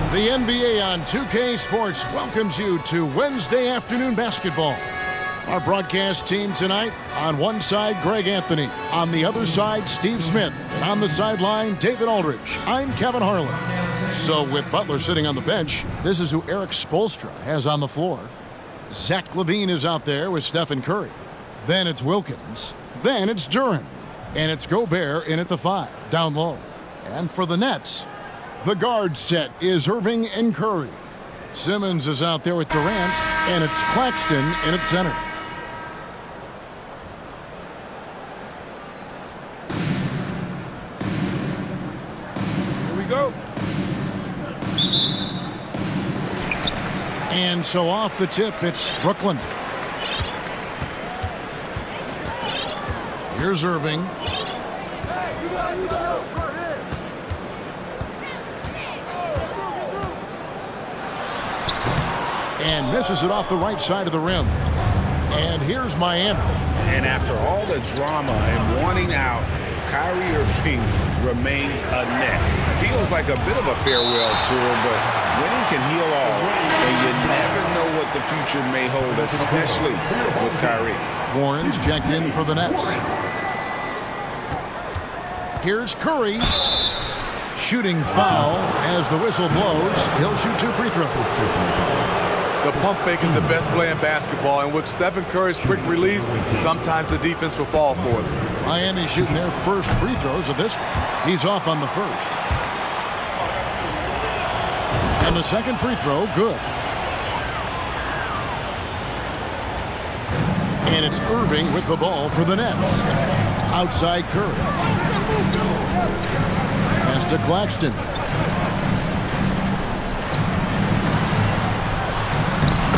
The NBA on 2K Sports welcomes you to Wednesday afternoon basketball. Our broadcast team tonight, on one side, Greg Anthony. On the other side, Steve Smith. And on the sideline, David Aldridge. I'm Kevin Harlan. So with Butler sitting on the bench, this is who Eric Spoelstra has on the floor. Zach LaVine is out there with Stephen Curry. Then it's Wilkins. Then it's Duren. And it's Gobert in at the 5, down low. And for the Nets, the guard set is Irving and Curry. Simmons is out there with Durant, and it's Claxton in at center. Here we go. And so off the tip, it's Brooklyn. Here's Irving. And misses it off the right side of the rim. And here's Miami. And after all the drama and wanting out, Kyrie Irving remains a net. Feels like a bit of a farewell tour, but winning can heal all. And you never know what the future may hold, especially with Kyrie. Warren's checked in for the Nets. Here's Curry. Shooting foul as the whistle blows. He'll shoot 2 free throws. The pump fake is the best play in basketball, and with Stephen Curry's quick release, sometimes the defense will fall for it. Miami shooting their first free throws of this. He's off on the first. And the second free throw, good. And it's Irving with the ball for the Nets. Outside Curry. Pass to Claxton.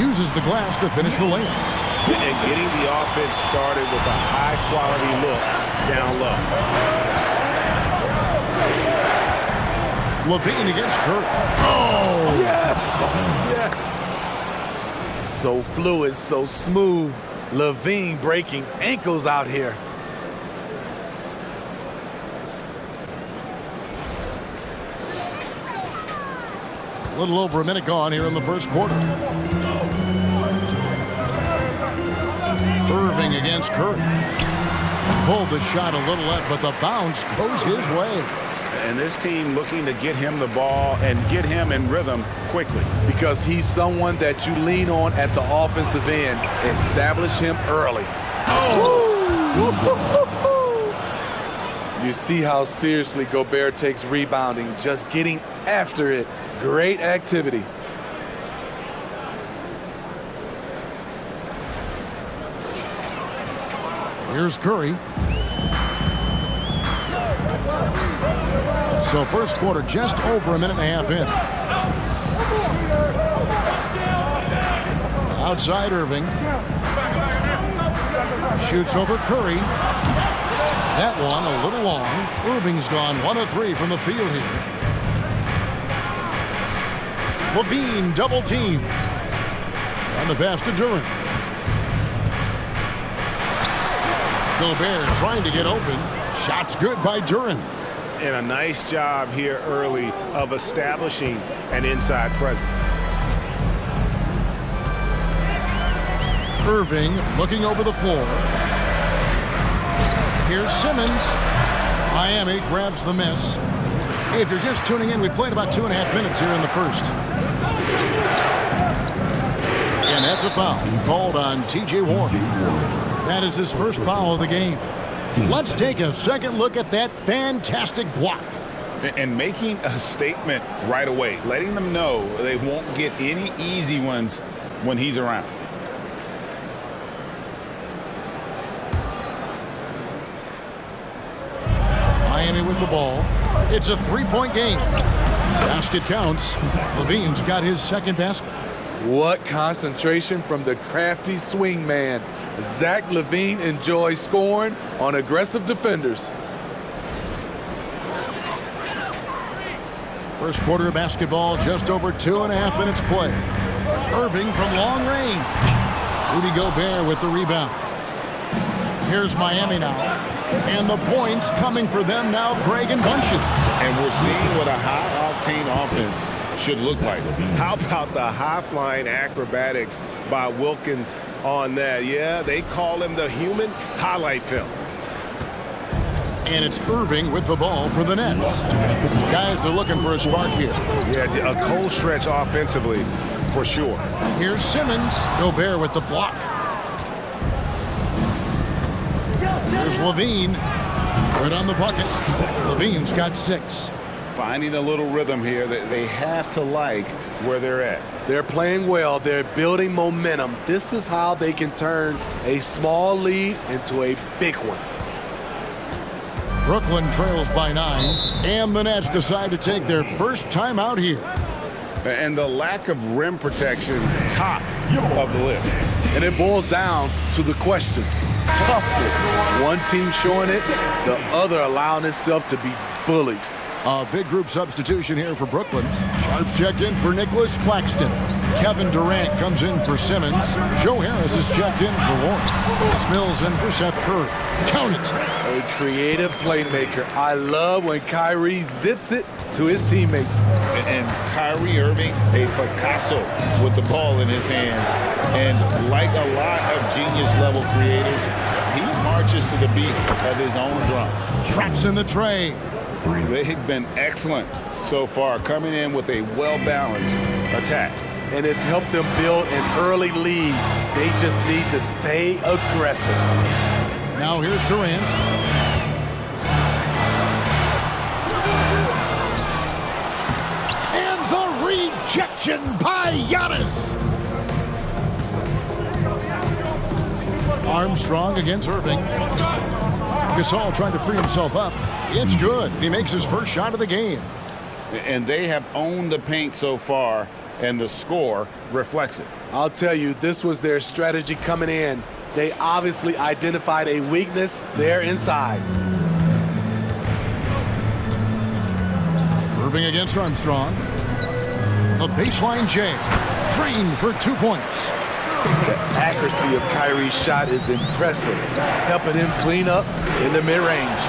Uses the glass to finish the lane. And getting the offense started with a high-quality look down low. LaVine against Curry. Oh! Yes! Yes! So fluid, so smooth. LaVine breaking ankles out here. A little over a minute gone here in the first quarter. Irving against Curry. Pulled the shot a little left, but the bounce goes his way. And this team looking to get him the ball and get him in rhythm quickly. Because he's someone that you lean on at the offensive end. Establish him early. Oh! You see how seriously Gobert takes rebounding, just getting after it. Great activity. Here's Curry. So first quarter just over a minute and a half in. Outside Irving. Shoots over Curry. That one a little long. Irving's gone 1 of 3 from the field here. LaVine double team. And the pass to Duren. Gobert trying to get open. Shot's good by Duren. And a nice job here early of establishing an inside presence. Irving looking over the floor. Here's Simmons. Miami grabs the miss. Hey, if you're just tuning in, we played about 2.5 minutes here in the first. And that's a foul called on T.J. Warren. That is his first foul of the game. Let's take a second look at that fantastic block. And making a statement right away, letting them know they won't get any easy ones when he's around. Miami with the ball. It's a 3-point game. Basket counts. LaVine's got his second basket. What concentration from the crafty swing man. Zach LaVine enjoys scoring on aggressive defenders. First quarter of basketball, just over 2.5 minutes play. Irving from long range. Rudy Gobert with the rebound. Here's Miami now. And the points coming for them now, Greg and Bunches. And we're seeing what a high-octane offense should look like. How about the high-flying acrobatics by Wilkins on that? Yeah, they call him the human highlight film. And it's Irving with the ball for the Nets. Guys are looking for a spark here. Yeah, a cold stretch offensively for sure. Here's Simmons. Gobert with the block. Here's Levine. Good on the bucket. Levine's got 6. Finding a little rhythm here that they have to like where they're at. They're playing well. They're building momentum. This is how they can turn a small lead into a big one. Brooklyn trails by 9, and the Nets decide to take their first time out here. And the lack of rim protection, top of the list. And it boils down to the question: toughness. One team showing it, the other allowing itself to be bullied. A big group substitution here for Brooklyn. Sharps checked in for Nicholas Claxton. Kevin Durant comes in for Simmons. Joe Harris is checked in for Warren. Mills in for Seth Curry. Count it. A creative playmaker. I love when Kyrie zips it to his teammates. And Kyrie Irving, a Picasso with the ball in his hands. And like a lot of genius-level creators, he marches to the beat of his own drum. Traps in the tray. They've been excellent so far, coming in with a well-balanced attack. And it's helped them build an early lead. They just need to stay aggressive. Now here's Durant. And the rejection by Giannis. Armstrong against Irving. Gasol trying to free himself up. It's good. He makes his first shot of the game. And they have owned the paint so far, and the score reflects it. I'll tell you, this was their strategy coming in. They obviously identified a weakness there inside. Irving against Armstrong. The baseline J. Drained for 2 points. The accuracy of Kyrie's shot is impressive, helping him clean up in the mid-range.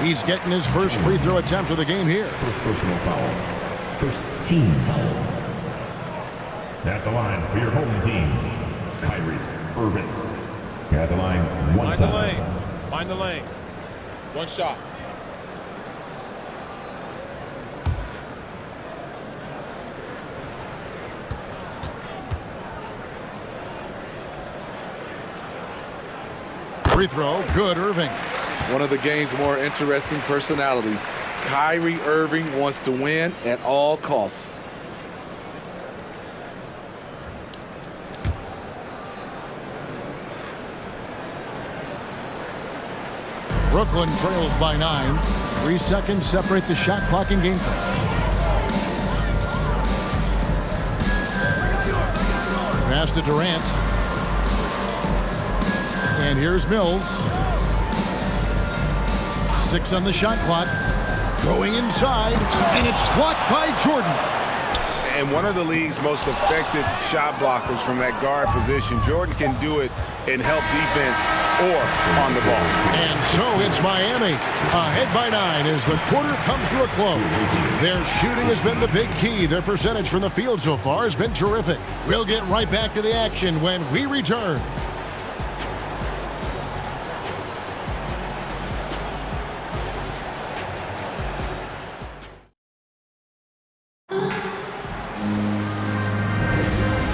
He's getting his first free throw attempt of the game here. First personal foul. First team foul. At the line for your home team, Kyrie Irving. At the line, one Mind the lanes. Mind the lanes. One shot. Free throw, good, Irving. One of the game's more interesting personalities. Kyrie Irving wants to win at all costs. Brooklyn trails by 9. 3 seconds separate the shot clock and game clock. Pass to Durant. And here's Mills. 6 on the shot clock. Going inside, and it's blocked by Jordan. And one of the league's most effective shot blockers from that guard position. Jordan can do it and help defense or on the ball. And so it's Miami ahead by 9 as the quarter comes to a close. Their shooting has been the big key. Their percentage from the field so far has been terrific. We'll get right back to the action when we return.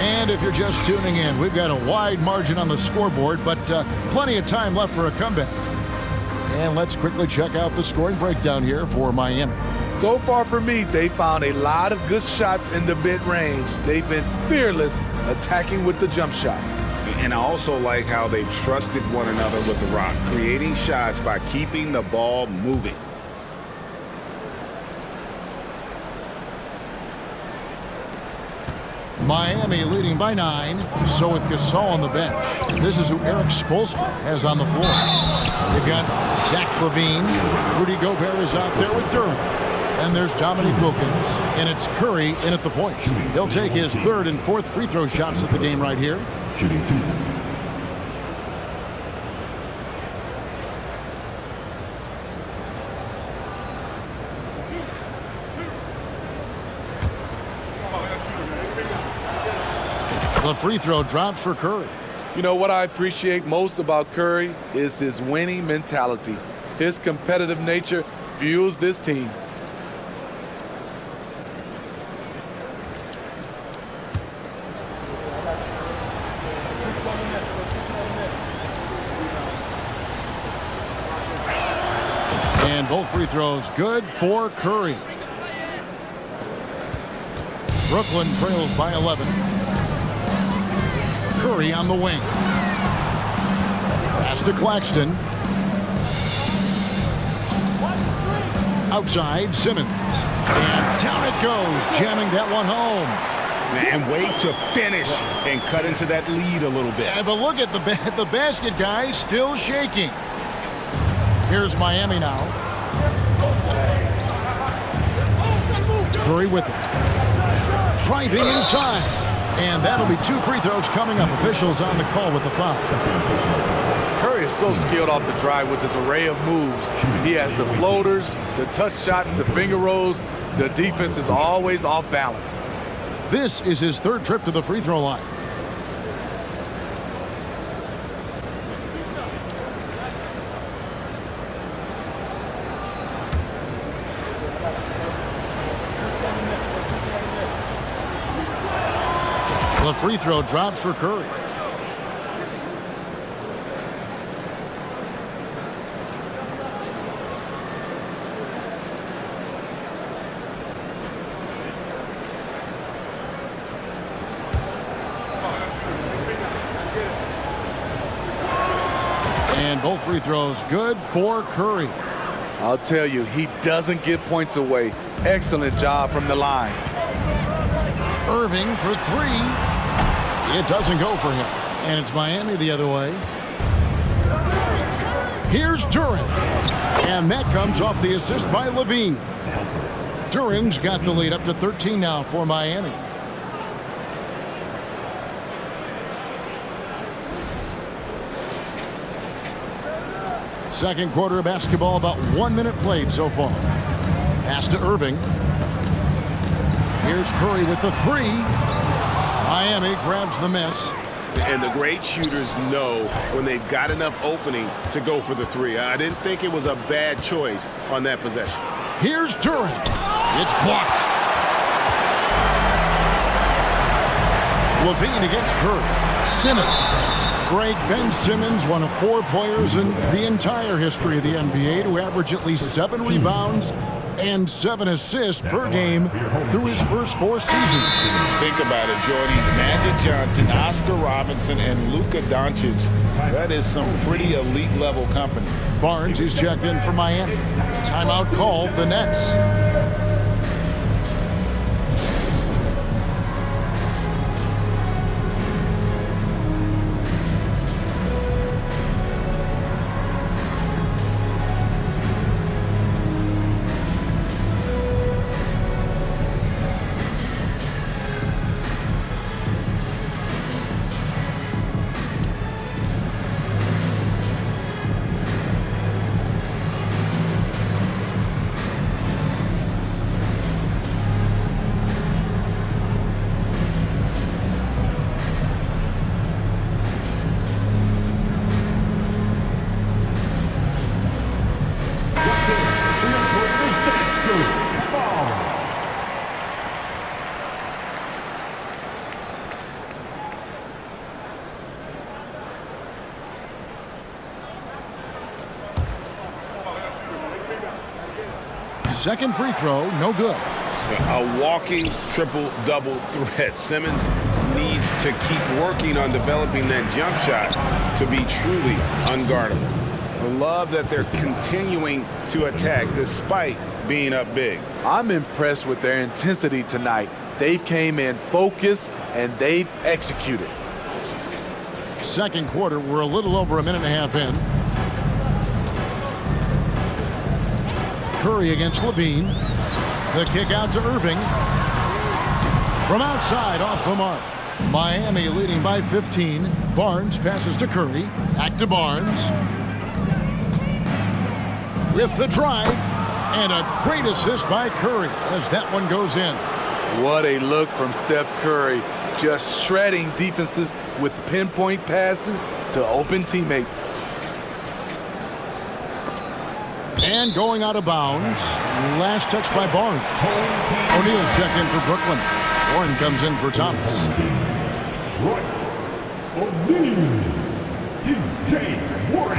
And if you're just tuning in, we've got a wide margin on the scoreboard, but plenty of time left for a comeback. And let's quickly check out the scoring breakdown here for Miami. So far for me, they found a lot of good shots in the mid-range. They've been fearless attacking with the jump shot. And I also like how they've trusted one another with the rock, creating shots by keeping the ball moving. Miami leading by 9, so with Gasol on the bench. This is who Eric Spoelstra has on the floor. They've got Zach LaVine. Rudy Gobert is out there with Durant. And there's Dominique Wilkins, and it's Curry in at the point. He'll take his 3rd and 4th free throw shots of the game right here. Shooting 2. The free throw drops for Curry. You know what I appreciate most about Curry is his winning mentality. His competitive nature fuels this team. And both free throws good for Curry. Brooklyn trails by 11. Curry on the wing. Pass to Claxton. Outside, Simmons. And down it goes, jamming that one home. And wait to finish and cut into that lead a little bit. Yeah, but look at the basket, guys, still shaking. Here's Miami now. Curry with it. Driving inside. And that'll be 2 free throws coming up. Officials on the call with the foul. Curry is so skilled off the drive with his array of moves. He has the floaters, the touch shots, the finger rolls. The defense is always off balance. This is his 3rd trip to the free throw line. The free throw drops for Curry. And both free throws good for Curry. I'll tell you, he doesn't give points away. Excellent job from the line. Irving for 3. It doesn't go for him. And it's Miami the other way. Here's Duren. And that comes off the assist by Levine. Duren's got the lead up to 13 now for Miami. Second quarter of basketball, about 1 minute played so far. Pass to Irving. Here's Curry with the 3. Miami grabs the miss. And the great shooters know when they've got enough opening to go for the 3. I didn't think it was a bad choice on that possession. Here's Duren. It's blocked. Levine against Curry. Simmons. Greg Ben Simmons, one of 4 players in the entire history of the NBA to average at least 7 rebounds and 7 assists per game through his first 4 seasons. Think about it, Jordy. Magic Johnson, Oscar Robinson, and Luka Doncic. That is some pretty elite level company. Barnes is checked in for Miami. Timeout called the Nets. Second free throw, no good. A walking triple-double threat. Simmons needs to keep working on developing that jump shot to be truly unguardable. I love that they're continuing to attack despite being up big. I'm impressed with their intensity tonight. They've came in focused and they've executed. Second quarter, we're a little over 1.5 minutes in. Curry against Levine. The kick out to Irving. From outside, off the mark. Miami leading by 15. Barnes passes to Curry. Back to Barnes. With the drive. And a great assist by Curry as that one goes in. What a look from Steph Curry. just shredding defenses with pinpoint passes to open teammates. And going out of bounds. Last touch by Barnes. O'Neal's checked in for Brooklyn. Warren comes in for Thomas. O'Neal. TJ Warren.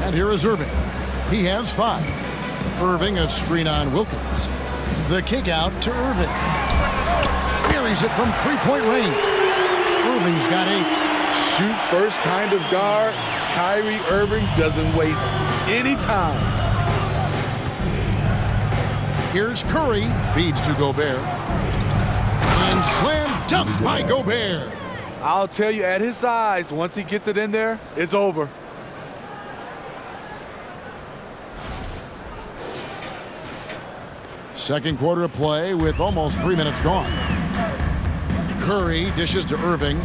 And here is Irving. He has 5. Irving a screen on Wilkins. The kick out to Irving. Buries it from three-point range. Irving's got 8. Shoot first kind of guard. Kyrie Irving doesn't waste any time. Here's Curry. Feeds to Gobert. And slam dunk by Gobert. I'll tell you, at his size, once he gets it in there, it's over. Second quarter of play with almost 3 minutes gone. Curry dishes to Irving.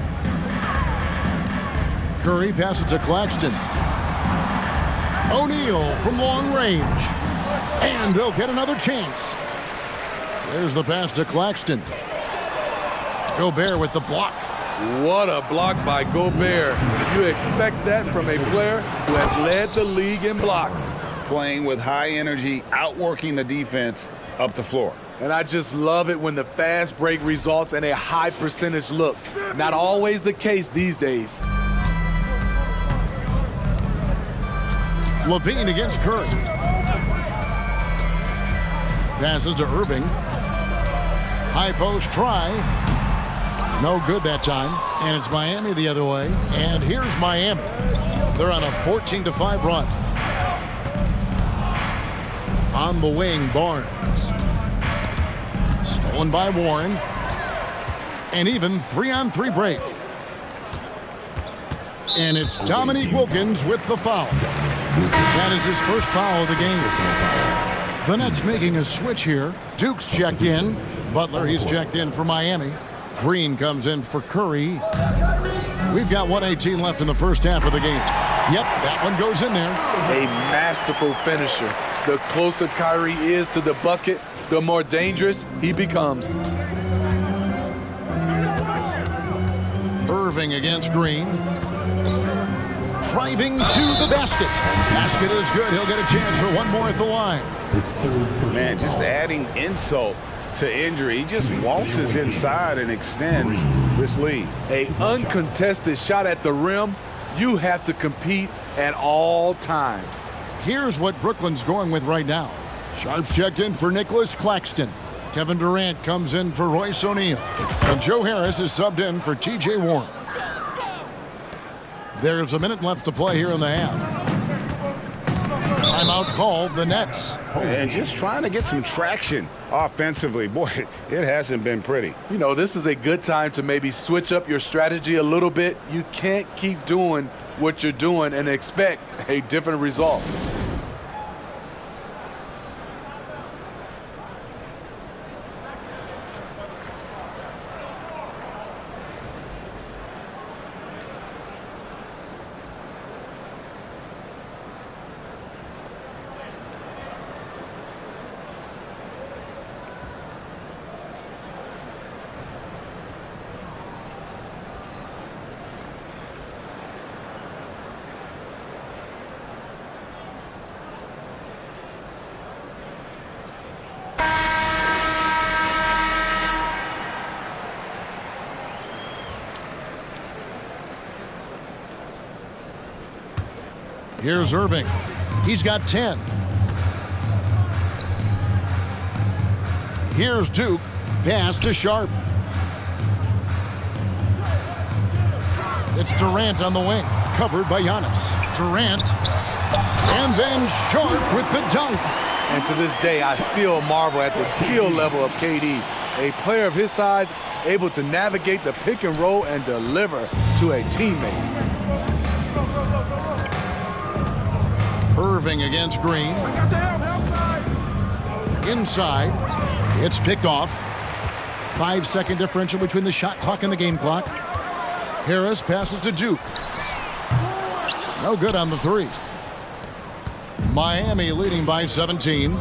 Curry passes to Claxton. O'Neal from long range. And they'll get another chance. There's the pass to Claxton. Gobert with the block. What a block by Gobert. You expect that from a player who has led the league in blocks. Playing with high energy, outworking the defense up the floor. And I just love it when the fast break results in a high percentage look. Not always the case these days. Levine against Curry. Passes to Irving. High post try. No good that time. And it's Miami the other way. And here's Miami. They're on a 14-5 run. On the wing, Barnes. Stolen by Warren. And even 3-on-3 break. And it's Dominique Wilkins with the foul. That is his first foul of the game. The Nets making a switch here. Duke's checked in. Butler, he's checked in for Miami. Green comes in for Curry. We've got 1:18 left in the first half of the game. Yep, that one goes in there. A masterful finisher. The closer Kyrie is to the bucket, the more dangerous he becomes. Irving against Green. Driving to the basket. Basket is good. He'll get a chance for one more at the line. Man, just adding insult to injury. He just waltzes inside and extends this lead. A uncontested shot at the rim. You have to compete at all times. Here's what Brooklyn's going with right now. Sharp's checked in for Nicholas Claxton. Kevin Durant comes in for Royce O'Neal. And Joe Harris is subbed in for TJ Warren. There's a minute left to play here in the half. Timeout called the Nets. And just trying to get some traction offensively. Boy, it hasn't been pretty. You know, this is a good time to maybe switch up your strategy a little bit. You can't keep doing what you're doing and expect a different result. Here's Irving. He's got 10. Here's Duke. Pass to Sharp. It's Durant on the wing. Covered by Giannis. Durant. And then Sharp with the dunk. And to this day, I still marvel at the skill level of KD. A player of his size able to navigate the pick and roll and deliver to a teammate. Irving against Green. Inside. It's picked off. 5-second differential between the shot clock and the game clock. Harris passes to Duke. No good on the three. Miami leading by 17.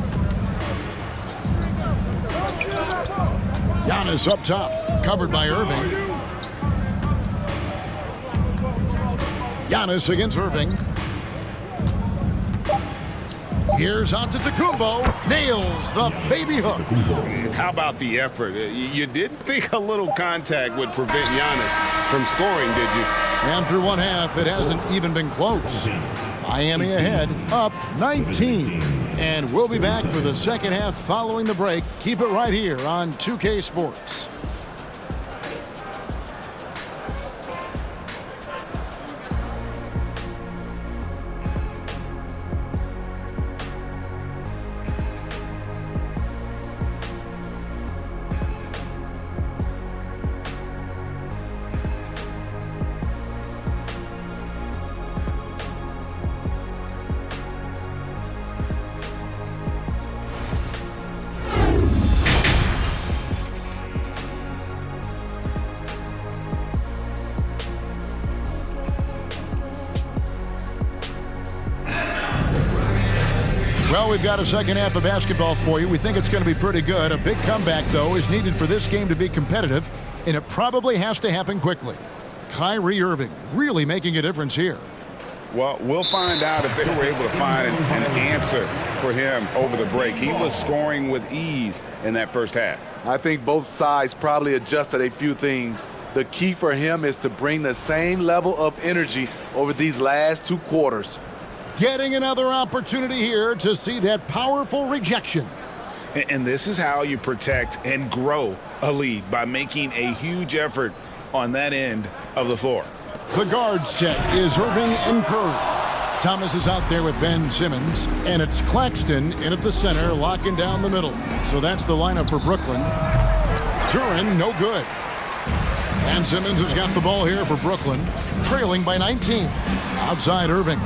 Giannis up top, covered by Irving. Giannis against Irving. Here's Antetokounmpo. Nails the baby hook. How about the effort? You didn't think a little contact would prevent Giannis from scoring, did you? And through one half, it hasn't even been close. Miami ahead, up 19. And we'll be back for the second half following the break. Keep it right here on 2K Sports. Well, we've got a second half of basketball for you. We think it's going to be pretty good. A big comeback, though, is needed for this game to be competitive, and it probably has to happen quickly. Kyrie Irving really making a difference here. Well, we'll find out if they were able to find an answer for him over the break. He was scoring with ease in that first half. I think both sides probably adjusted a few things. The key for him is to bring the same level of energy over these last 2 quarters. Getting another opportunity here to see that powerful rejection. And this is how you protect and grow a lead, by making a huge effort on that end of the floor. The guard set is Irving and Curry. Thomas is out there with Ben Simmons, and it's Claxton in at the center, locking down the middle. So that's the lineup for Brooklyn. Duren, no good. And Simmons has got the ball here for Brooklyn, trailing by 19. Outside Irving.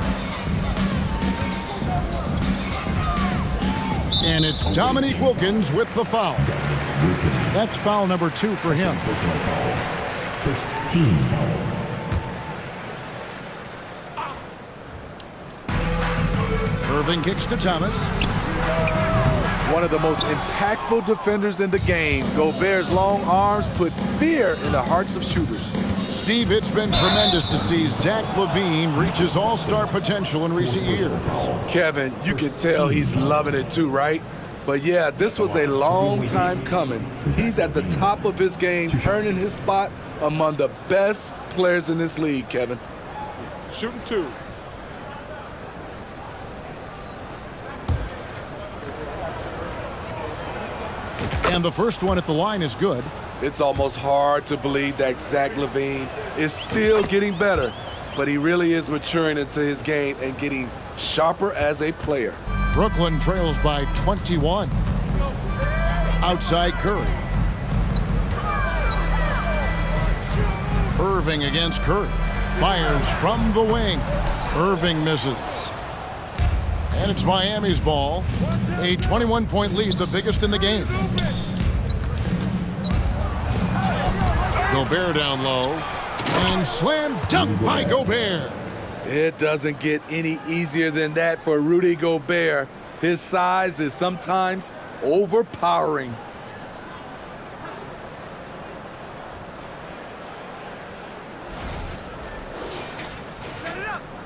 And it's Dominique Wilkins with the foul. That's foul number 2 for him. First team foul. Irving kicks to Thomas. One of the most impactful defenders in the game. Gobert's long arms put fear in the hearts of shooters. Steve, it's been tremendous to see Zach LaVine reach his all-star potential in recent years. Kevin, you can tell he's loving it too, right? But yeah, this was a long time coming. He's at the top of his game, earning his spot among the best players in this league, Kevin. Shooting 2. And the first one at the line is good. It's almost hard to believe that Zach LaVine is still getting better, but he really is maturing into his game and getting sharper as a player. Brooklyn trails by 21. Outside Curry. Irving against Curry. Fires from the wing. Irving misses. And it's Miami's ball. A 21-point lead, the biggest in the game. Gobert down low. And slam dunk by Gobert. It doesn't get any easier than that for Rudy Gobert. His size is sometimes overpowering.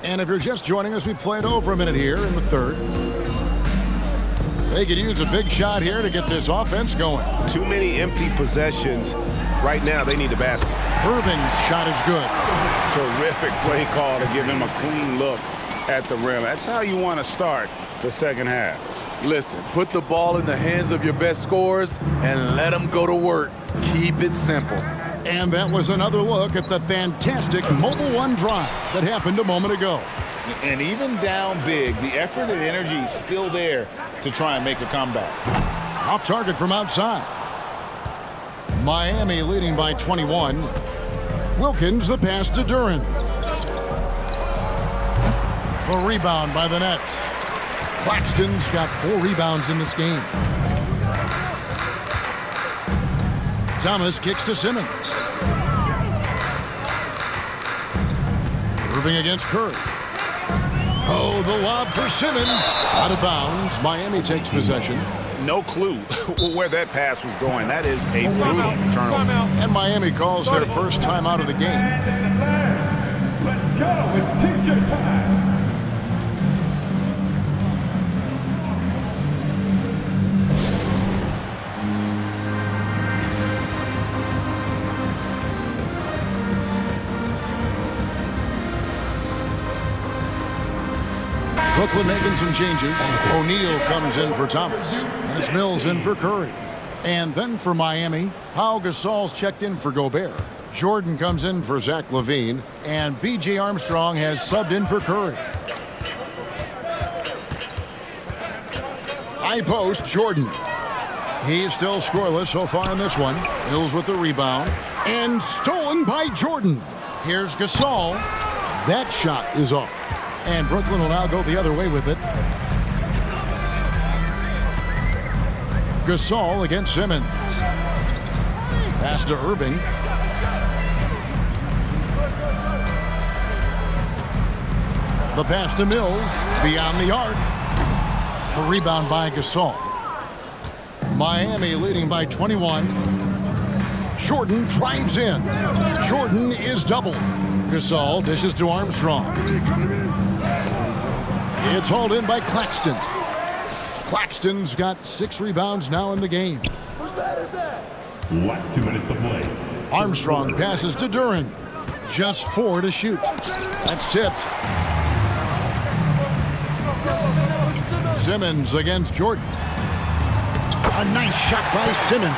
And if you're just joining us, we played over a minute here in the third. They could use a big shot here to get this offense going. Too many empty possessions. Right now, they need a basket. Irving's shot is good. Terrific play call to give him a clean look at the rim. That's how you want to start the second half. Listen, put the ball in the hands of your best scorers and let them go to work. Keep it simple. And that was another look at the fantastic Mobile One drive that happened a moment ago. And even down big, the effort and energy is still there to try and make a comeback. Off target from outside. Miami leading by 21. Wilkins the pass to Duren. The rebound by the Nets. Claxton's got 4 rebounds in this game. Thomas kicks to Simmons. Irving against Curry. Oh, the lob for Simmons. Out of bounds. Miami takes possession. No clue where that pass was going. That is a brutal turnover. And Miami calls their first timeout of the game. Let's go. It's t-shirt time. Brooklyn making some changes. O'Neal comes in for Thomas. And it's Mills in for Curry. And then for Miami, Pau Gasol's checked in for Gobert. Jordan comes in for Zach LaVine. And B.J. Armstrong has subbed in for Curry. High post, Jordan. He's still scoreless so far in this one. Mills with the rebound. And stolen by Jordan. Here's Gasol. That shot is off. And Brooklyn will now go the other way with it. Gasol against Simmons. Pass to Irving. The pass to Mills. Beyond the arc. A rebound by Gasol. Miami leading by 21. Jordan drives in. Jordan is doubled. Gasol dishes to Armstrong. It's hauled in by Claxton. Claxton's got 6 rebounds now in the game. Whose bad is that? Last 2 minutes to play. Armstrong passes to Duran. Just 4 to shoot. That's tipped. Simmons against Jordan. A nice shot by Simmons.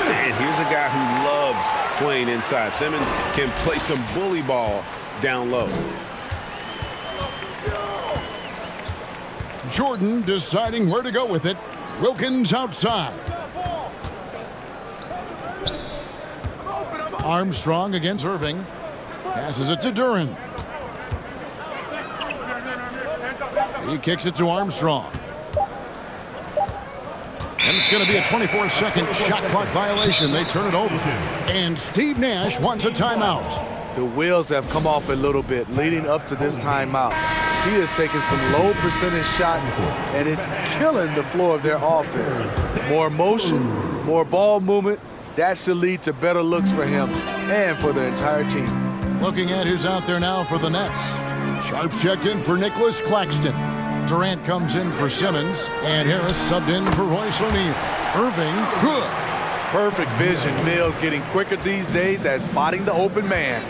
And here's a guy who loves playing inside. Simmons can play some bully ball down low. Jordan deciding where to go with it. Wilkins outside. Armstrong against Irving. Passes it to Duran. He kicks it to Armstrong. And it's going to be a 24-second shot clock violation. They turn it over. And Steve Nash wants a timeout. The wheels have come off a little bit leading up to this timeout. He has taken some low percentage shots, and it's killing the floor of their offense. More motion, more ball movement, that should lead to better looks for him and for the entire team. Looking at who's out there now for the Nets. Sharps checked in for Nicholas Claxton. Durant comes in for Simmons, and Harris subbed in for Royce O'Neal. Irving, good. Perfect vision. Mills getting quicker these days at spotting the open man.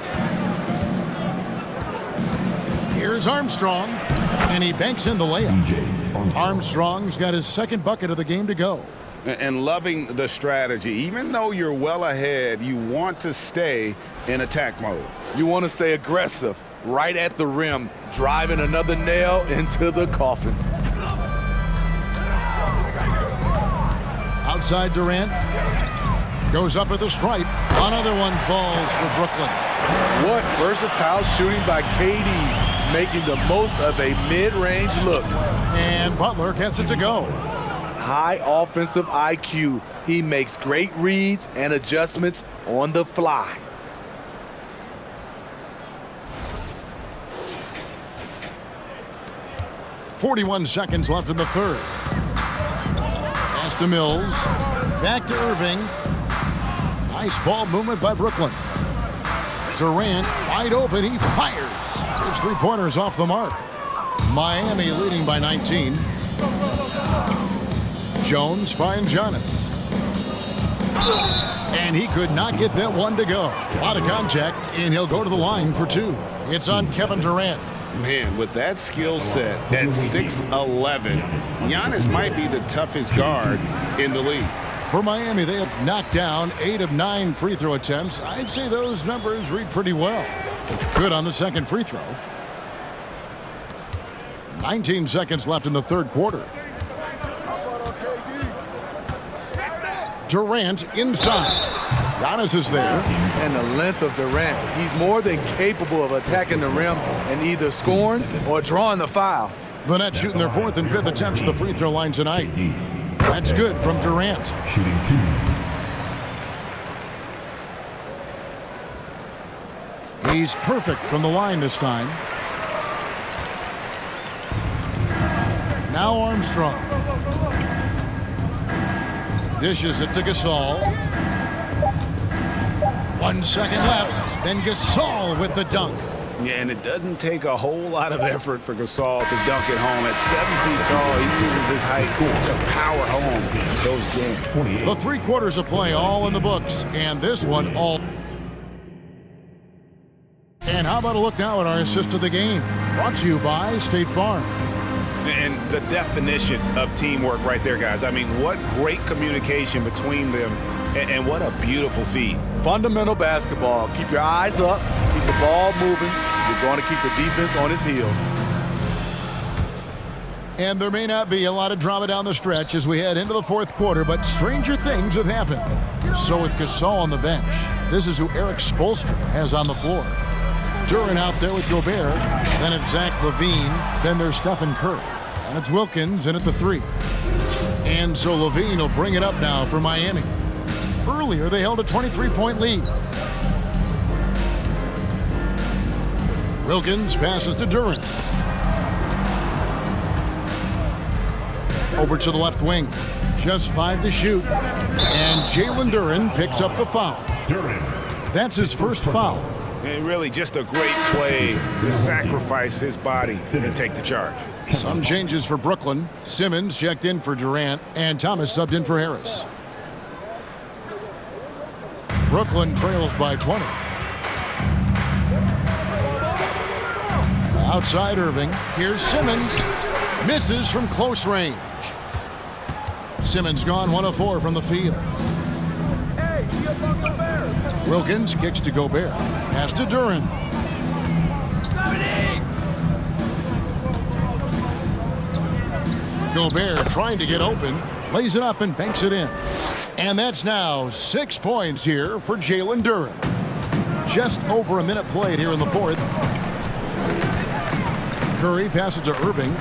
Here's Armstrong, and he banks in the layup. Armstrong's got his second bucket of the game to go. And loving the strategy. Even though you're well ahead, you want to stay in attack mode. You want to stay aggressive, right at the rim, driving another nail into the coffin. Outside Durant. Goes up at the stripe. Another one falls for Brooklyn. What versatile shooting by KD, making the most of a mid-range look. And Butler gets it to go. High offensive IQ. He makes great reads and adjustments on the fly. .41 seconds left in the third. Pass to Mills. Back to Irving. Nice ball movement by Brooklyn. Durant wide open. He fires. His three-pointers off the mark. Miami leading by 19. Jones finds Giannis. And he could not get that one to go. A lot of contact, and he'll go to the line for 2. It's on Kevin Durant. Man, with that skill set at 6'11", Giannis might be the toughest guard in the league. For Miami, they have knocked down 8 of 9 free throw attempts. I'd say those numbers read pretty well. Good on the second free throw. 19 seconds left in the third quarter. Durant inside. Giannis is there. And the length of Durant. He's more than capable of attacking the rim and either scoring or drawing the foul. The Nets shooting their 4th and 5th attempts at the free throw line tonight. That's good from Durant. Shooting 2. He's perfect from the line this time. Now Armstrong. Dishes it to Gasol. 1 second left. Then Gasol with the dunk. Yeah, and it doesn't take a whole lot of effort for Gasol to dunk it home. At 7 feet tall, he uses his height to power home those games. The 3 quarters of play all in the books, and this one all. And how about a look now at our assist of the game? Brought to you by State Farm. And the definition of teamwork right there, guys. I mean, what great communication between them, and what a beautiful feed. Fundamental basketball. Keep your eyes up, keep the ball moving. You're going to keep the defense on its heels. And there may not be a lot of drama down the stretch as we head into the 4th quarter, but stranger things have happened. So with Gasol on the bench, this is who Eric Spoelstra has on the floor. Duran out there with Gobert, then it's Zach LaVine, then there's Stephen Curry, and it's Wilkins in at the 3. And so LaVine will bring it up now for Miami. Earlier, they held a 23-point lead. Wilkins passes to Duran. Over to the left wing. Just 5 to shoot. And Jalen Duran picks up the foul. That's his first foul. And really just a great play to sacrifice his body and take the charge. Some changes for Brooklyn. Simmons checked in for Durant, and Thomas subbed in for Harris. Brooklyn trails by 20. Outside Irving. Here's Simmons. Misses from close range. Simmons gone 1 of 4 from the field. Wilkins kicks to Gobert. Pass to Duran. Gobert trying to get open. Lays it up and banks it in. And that's now 6 points here for Jalen Duran. Just over a minute played here in the 4th. Curry passes to Irving.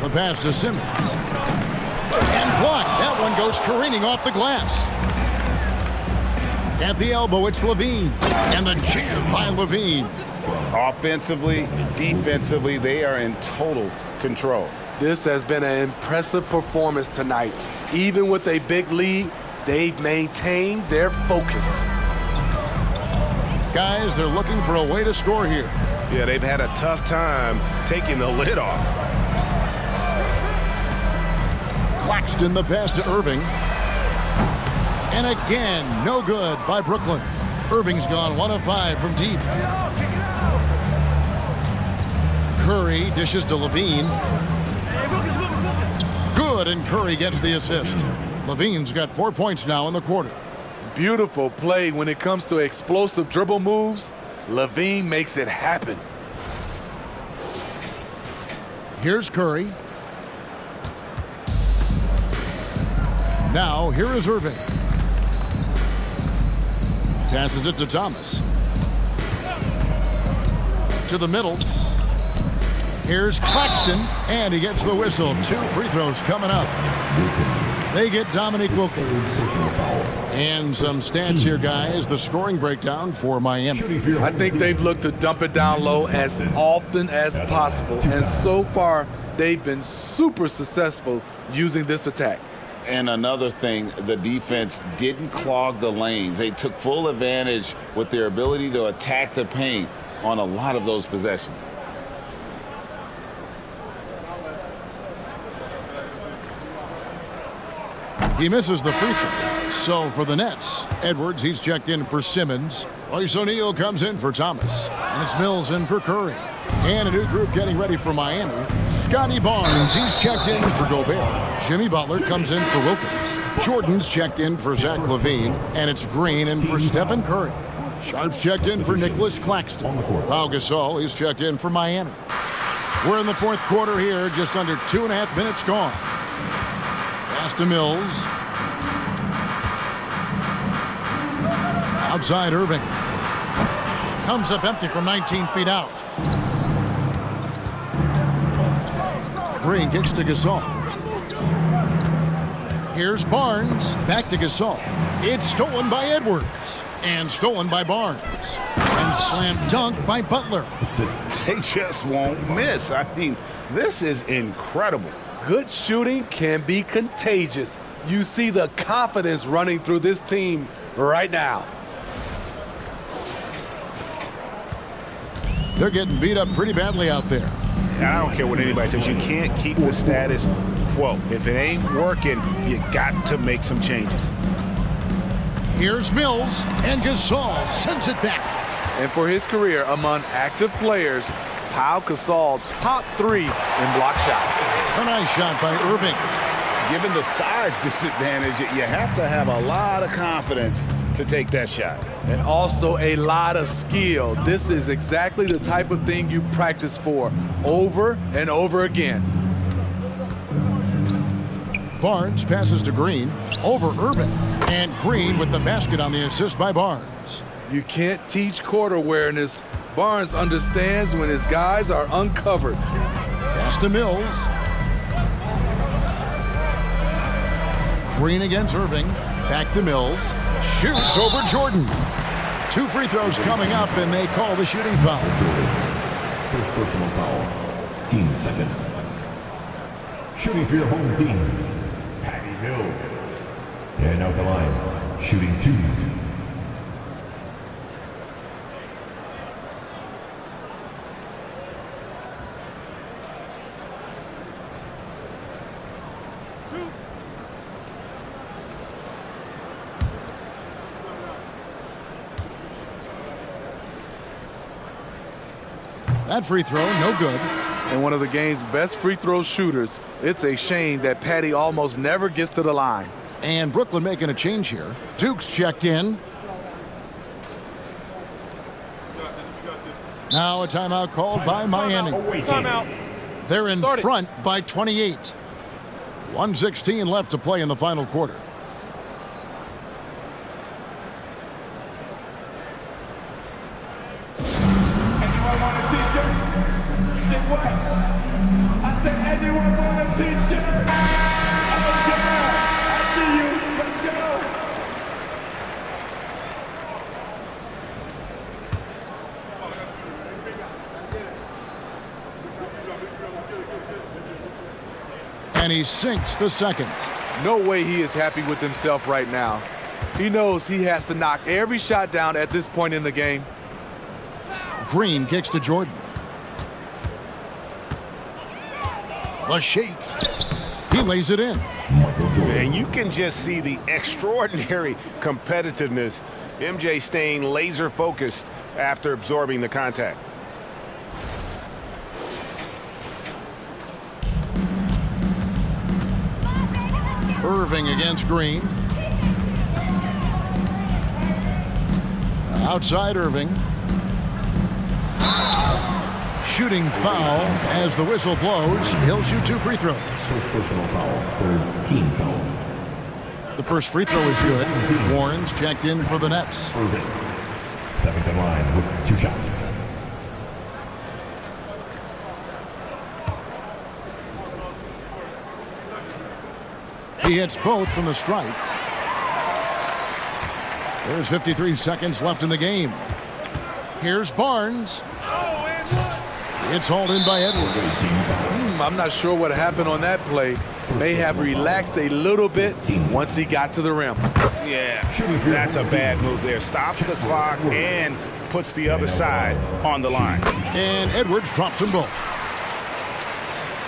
The pass to Simmons. And blocked. That one goes careening off the glass. At the elbow, it's LaVine. And the jam by LaVine. Offensively, defensively, they are in total control. This has been an impressive performance tonight. Even with a big lead, they've maintained their focus. Guys, they're looking for a way to score here. Yeah, they've had a tough time taking the lid off. Claxton the pass to Irving. And again, no good by Brooklyn. Irving's gone 1 of 5 from deep. Curry dishes to LaVine. Good, and Curry gets the assist. LaVine's got 4 points now in the quarter. Beautiful play when it comes to explosive dribble moves. LaVine makes it happen. Here's Curry. Now, here is Irving. Passes it to Thomas. To the middle. Here's Claxton, and he gets the whistle. 2 free throws coming up. They get Dominique Wilkins. And some stats here, guys. The scoring breakdown for Miami. I think they've looked to dump it down low as often as possible. And so far, they've been super successful using this attack. And another thing, the defense didn't clog the lanes. They took full advantage with their ability to attack the paint on a lot of those possessions. He misses the free throw. So for the Nets, Edwards, he's checked in for Simmons. Royce O'Neal comes in for Thomas. And it's Mills in for Curry. And a new group getting ready for Miami. Scotty Barnes, he's checked in for Gobert. Jimmy Butler comes in for Wilkins. Jordan's checked in for Zach LaVine. And it's Green in for Stephen Curry. Sharp's checked in for Nicholas Claxton. Pau Gasol, he's checked in for Miami. We're in the 4th quarter here, just under 2.5 minutes gone. Pass to Mills. Outside Irving. Comes up empty from 19 feet out. Green kicks to Gasol. Here's Barnes. Back to Gasol. It's stolen by Edwards. And stolen by Barnes. And And slam dunk by Butler. They just won't miss. I mean, this is incredible. Good shooting can be contagious. You see the confidence running through this team right now. They're getting beat up pretty badly out there. And I don't care what anybody says. You can't keep the status quo. If it ain't working, you got to make some changes. Here's Mills, and Gasol sends it back. And for his career among active players, Pau Gasol top 3 in block shots. A nice shot by Irving. Given the size disadvantage, you have to have a lot of confidence to take that shot. And also a lot of skill. This is exactly the type of thing you practice for over and over again. Barnes passes to Green, over Irving. And Green with the basket on the assist by Barnes. You can't teach court awareness. Barnes understands when his guys are uncovered. Pass to Mills. Green against Irving. Back to Mills. Shoots over Jordan. 2 free throws coming up, and they call the shooting foul. First personal foul. Team seconds. Shooting for your home team, Patty Mills. And out the line, shooting 2. That free throw, no good. And one of the game's best free throw shooters. It's a shame that Patty almost never gets to the line. And Brooklyn making a change here. Duke's checked in. Now a timeout called by Miami. Timeout. They're in front by 28. 1:16 left to play in the final quarter. Anyone want a t-shirt? Say what? I said anyone want a t-shirt? Okay, I see you. Let's go. And he sinks the second. No way he is happy with himself right now. He knows he has to knock every shot down at this point in the game. Green kicks to Jordan. The shake. He lays it in. And you can just see the extraordinary competitiveness. MJ staying laser focused after absorbing the contact. Irving against Green. Outside Irving. Shooting foul as the whistle blows. He'll shoot 2 free throws. First personal foul, third team foul. The first free throw is good. Warren's checked in for the Nets. Irving stepping to the line with 2 shots. He hits both from the stripe. There's 53 seconds left in the game. Here's Barnes. It's hauled in by Edwards. I'm not sure what happened on that play. May have relaxed a little bit once he got to the rim. Yeah, that's a bad move there. Stops the clock and puts the other side on the line. And Edwards drops them both.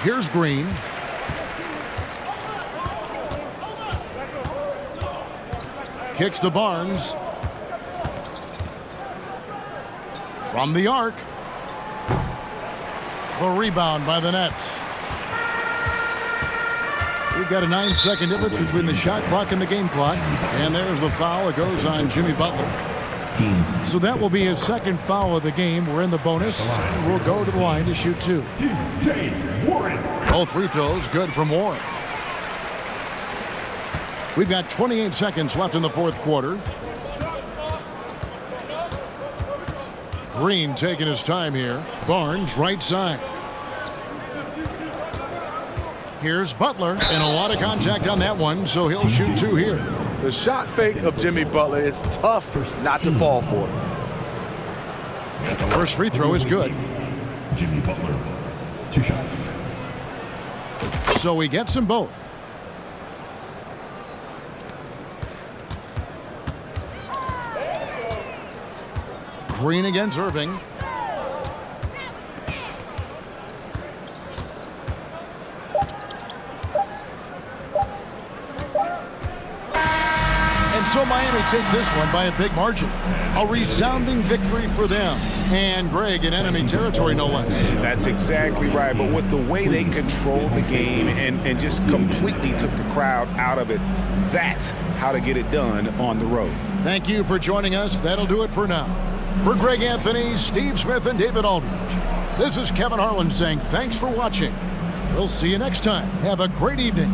Here's Green. Kicks to Barnes. From the arc. The rebound by the Nets. We've got a 9-second difference between the shot clock and the game clock. And there's the foul. It goes on Jimmy Butler. So that will be his second foul of the game. We're in the bonus. And we'll go to the line to shoot 2. Both free throws good from Warren. We've got 28 seconds left in the fourth quarter. Green taking his time here. Barnes right side. Here's Butler, and a lot of contact on that one, so he'll shoot 2 here. The shot fake of Jimmy Butler is tough not to fall for. First free throw is good. Jimmy Butler, 2 shots. So he gets them both. Green against Irving. And so Miami takes this one by a big margin. A resounding victory for them. And Greg in enemy territory, no less. That's exactly right. But with the way they controlled the game and just completely took the crowd out of it, that's how to get it done on the road. Thank you for joining us. That'll do it for now. For Greg Anthony, Steve Smith, and David Aldridge, this is Kevin Harlan saying thanks for watching. We'll see you next time. Have a great evening.